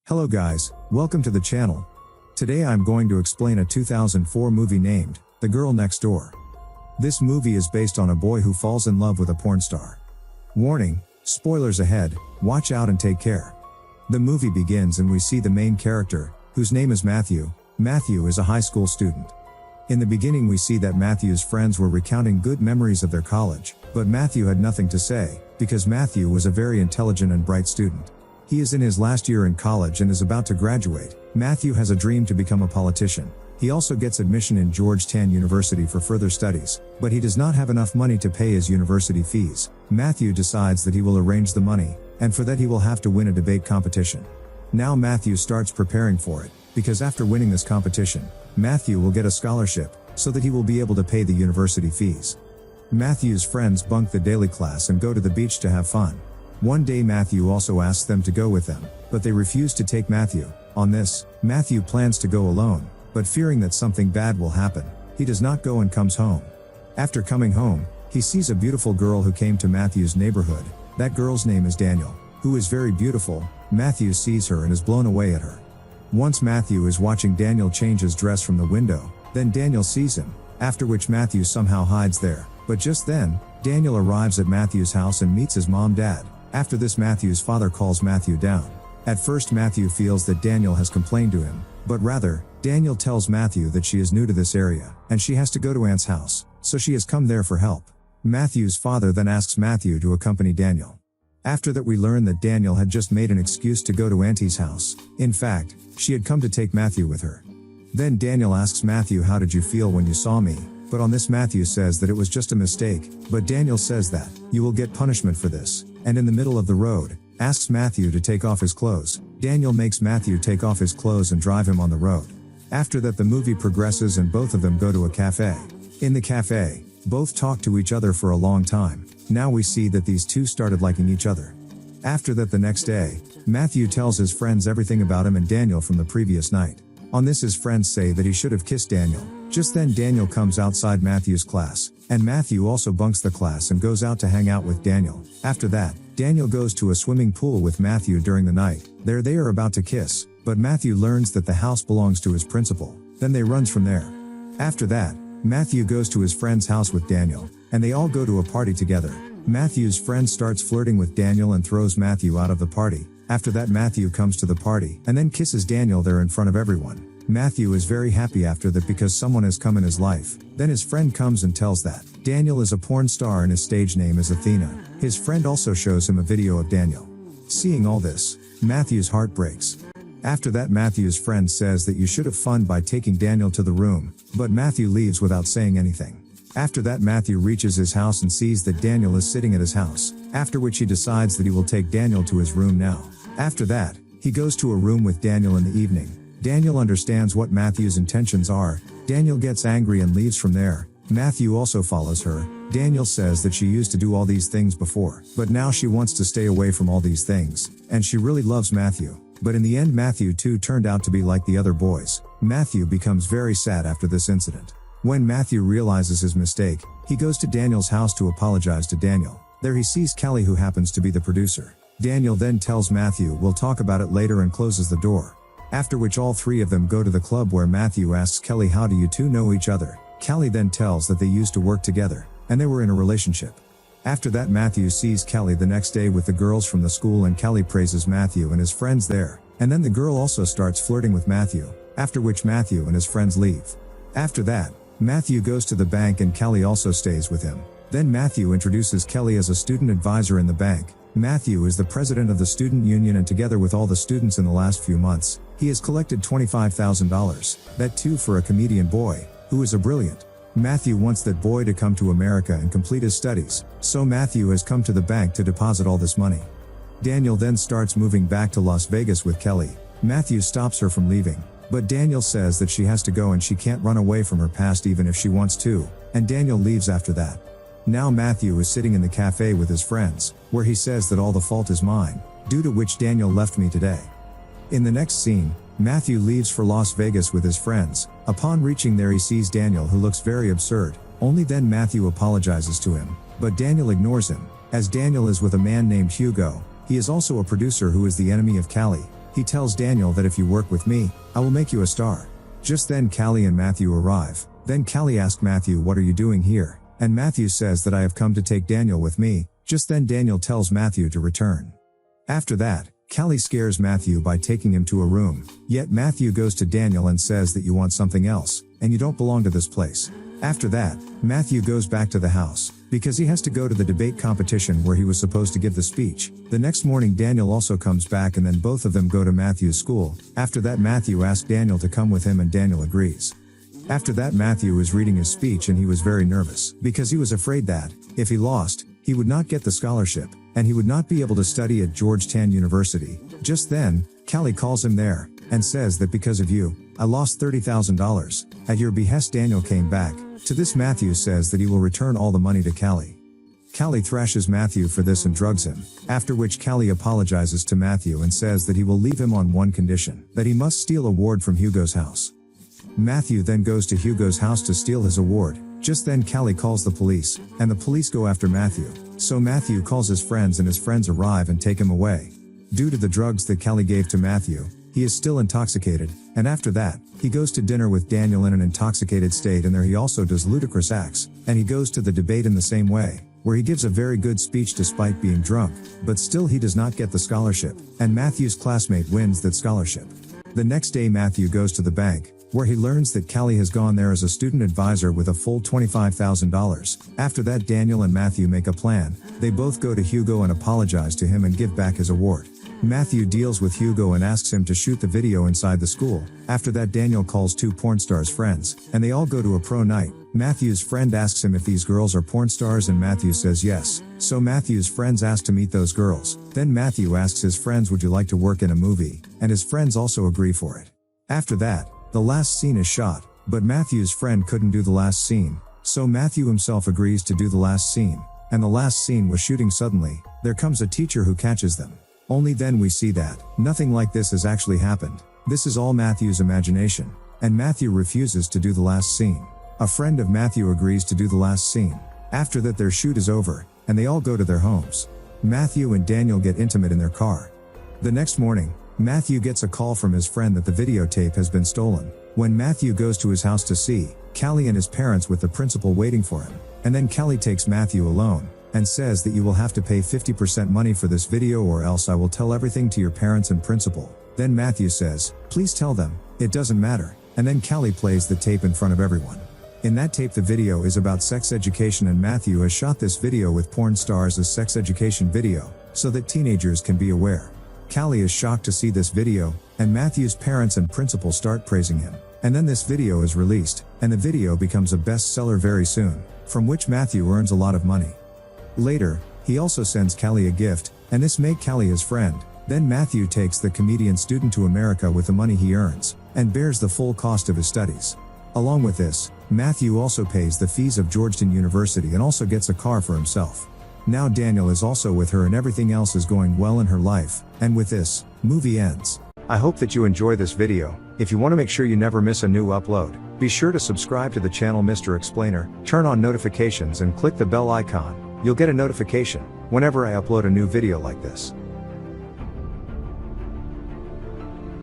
Hello guys, welcome to the channel. Today I'm going to explain a 2004 movie named The Girl Next Door. This movie is based on a boy who falls in love with a porn star. Warning, spoilers ahead, watch out and take care. The movie begins and we see the main character, whose name is Matthew. Matthew is a high school student. In the beginning we see that Matthew's friends were recounting good memories of their college, but Matthew had nothing to say, because Matthew was a very intelligent and bright student. He is in his last year in college and is about to graduate. Matthew has a dream to become a politician. He also gets admission in Georgetown University for further studies, but he does not have enough money to pay his university fees. Matthew decides that he will arrange the money, and for that he will have to win a debate competition. Now Matthew starts preparing for it, because after winning this competition, Matthew will get a scholarship, so that he will be able to pay the university fees. Matthew's friends bunk the daily class and go to the beach to have fun. One day Matthew also asks them to go with them, but they refuse to take Matthew. On this, Matthew plans to go alone, but fearing that something bad will happen, he does not go and comes home. After coming home, he sees a beautiful girl who came to Matthew's neighborhood. That girl's name is Daniel, who is very beautiful. Matthew sees her and is blown away at her. Once Matthew is watching Daniel change his dress from the window, then Daniel sees him, after which Matthew somehow hides there. But just then, Daniel arrives at Matthew's house and meets his dad. After this Matthew's father calls Matthew down. At first Matthew feels that Daniel has complained to him, but rather, Daniel tells Matthew that she is new to this area, and she has to go to Aunt's house, so she has come there for help. Matthew's father then asks Matthew to accompany Daniel. After that we learn that Daniel had just made an excuse to go to Auntie's house. In fact, she had come to take Matthew with her. Then Daniel asks Matthew, "How did you feel when you saw me?" But on this Matthew says that it was just a mistake, but Daniel says that, "You will get punishment for this," and in the middle of the road, asks Matthew to take off his clothes. Daniel makes Matthew take off his clothes and drive him on the road. After that the movie progresses and both of them go to a cafe. In the cafe, both talk to each other for a long time. Now we see that these two started liking each other. After that the next day, Matthew tells his friends everything about him and Daniel from the previous night. On this his friends say that he should have kissed Daniel. Just then Daniel comes outside Matthew's class, and Matthew also bunks the class and goes out to hang out with Daniel. After that, Daniel goes to a swimming pool with Matthew during the night. There they are about to kiss, but Matthew learns that the house belongs to his principal. Then they runs from there. After that, Matthew goes to his friend's house with Daniel, and they all go to a party together. Matthew's friend starts flirting with Daniel and throws Matthew out of the party. After that Matthew comes to the party and then kisses Daniel there in front of everyone. Matthew is very happy after that because someone has come in his life. Then his friend comes and tells that Daniel is a porn star and his stage name is Athena. His friend also shows him a video of Daniel. Seeing all this, Matthew's heart breaks. After that Matthew's friend says that you should have fun by taking Daniel to the room, but Matthew leaves without saying anything. After that Matthew reaches his house and sees that Daniel is sitting at his house, after which he decides that he will take Daniel to his room now. After that, he goes to a room with Daniel in the evening. Daniel understands what Matthew's intentions are. Daniel gets angry and leaves from there. Matthew also follows her. Daniel says that she used to do all these things before, but now she wants to stay away from all these things, and she really loves Matthew. But in the end Matthew too turned out to be like the other boys. Matthew becomes very sad after this incident. When Matthew realizes his mistake, he goes to Daniel's house to apologize to Daniel. There he sees Kelly, who happens to be the producer. Daniel then tells Matthew we'll talk about it later and closes the door. After which all three of them go to the club where Matthew asks Kelly, "How do you two know each other?" Kelly then tells that they used to work together, and they were in a relationship. After that Matthew sees Kelly the next day with the girls from the school and Kelly praises Matthew and his friends there, and then the girl also starts flirting with Matthew, after which Matthew and his friends leave. After that, Matthew goes to the bank and Kelly also stays with him. Then Matthew introduces Kelly as a student advisor in the bank. Matthew is the president of the student union, and together with all the students in the last few months, he has collected $25,000, that too for a comedian boy, who is a brilliant. Matthew wants that boy to come to America and complete his studies, so Matthew has come to the bank to deposit all this money. Daniel then starts moving back to Las Vegas with Kelly. Matthew stops her from leaving, but Daniel says that she has to go and she can't run away from her past even if she wants to, and Daniel leaves after that. Now Matthew is sitting in the cafe with his friends, where he says that all the fault is mine, due to which Daniel left me today. In the next scene, Matthew leaves for Las Vegas with his friends. Upon reaching there he sees Daniel, who looks very absurd. Only then Matthew apologizes to him, but Daniel ignores him, as Daniel is with a man named Hugo. He is also a producer who is the enemy of Callie. He tells Daniel that if you work with me, I will make you a star. Just then Callie and Matthew arrive. Then Callie asks Matthew, what are you doing here? And Matthew says that I have come to take Daniel with me. Just then Daniel tells Matthew to return. After that, Callie scares Matthew by taking him to a room. Yet Matthew goes to Daniel and says that you want something else, and you don't belong to this place. After that, Matthew goes back to the house, because he has to go to the debate competition where he was supposed to give the speech. The next morning Daniel also comes back and then both of them go to Matthew's school. After that Matthew asks Daniel to come with him and Daniel agrees. After that Matthew was reading his speech and he was very nervous, because he was afraid that, if he lost, he would not get the scholarship, and he would not be able to study at Georgetown University. Just then, Callie calls him there, and says that because of you, I lost $30,000. At your behest Daniel came back. To this Matthew says that he will return all the money to Callie. Callie thrashes Matthew for this and drugs him, after which Callie apologizes to Matthew and says that he will leave him on one condition, that he must steal a award from Hugo's house. Matthew then goes to Hugo's house to steal his award. Just then Callie calls the police, and the police go after Matthew. So Matthew calls his friends and his friends arrive and take him away. Due to the drugs that Callie gave to Matthew, he is still intoxicated, and after that, he goes to dinner with Daniel in an intoxicated state, and there he also does ludicrous acts, and he goes to the debate in the same way, where he gives a very good speech despite being drunk, but still he does not get the scholarship, and Matthew's classmate wins that scholarship. The next day Matthew goes to the bank, where he learns that Callie has gone there as a student advisor with a full $25,000. After that Daniel and Matthew make a plan. They both go to Hugo and apologize to him and give back his award. Matthew deals with Hugo and asks him to shoot the video inside the school. After that Daniel calls two porn stars friends, and they all go to a pro night. Matthew's friend asks him if these girls are porn stars and Matthew says yes. So Matthew's friends ask to meet those girls. Then Matthew asks his friends, would you like to work in a movie? And his friends also agree for it. After that, the last scene is shot, but Matthew's friend couldn't do the last scene, so Matthew himself agrees to do the last scene, and the last scene was shooting. Suddenly, there comes a teacher who catches them. Only then we see that nothing like this has actually happened. This is all Matthew's imagination, and Matthew refuses to do the last scene. A friend of Matthew agrees to do the last scene. After that their shoot is over, and they all go to their homes. Matthew and Daniel get intimate in their car. The next morning, Matthew gets a call from his friend that the videotape has been stolen. When Matthew goes to his house to see Callie and his parents with the principal waiting for him, and then Callie takes Matthew alone, and says that you will have to pay 50% money for this video or else I will tell everything to your parents and principal. Then Matthew says, please tell them, it doesn't matter, and then Callie plays the tape in front of everyone. In that tape the video is about sex education and Matthew has shot this video with porn stars as sex education video, so that teenagers can be aware. Callie is shocked to see this video, and Matthew's parents and principal start praising him. And then this video is released, and the video becomes a bestseller very soon, from which Matthew earns a lot of money. Later, he also sends Callie a gift, and this makes Callie his friend. Then Matthew takes the comedian student to America with the money he earns, and bears the full cost of his studies. Along with this, Matthew also pays the fees of Georgetown University and also gets a car for himself. Now Daniel is also with her and everything else is going well in her life, and with this, movie ends. I hope that you enjoy this video. If you want to make sure you never miss a new upload, be sure to subscribe to the channel Mr. Explainer, turn on notifications and click the bell icon. You'll get a notification whenever I upload a new video like this.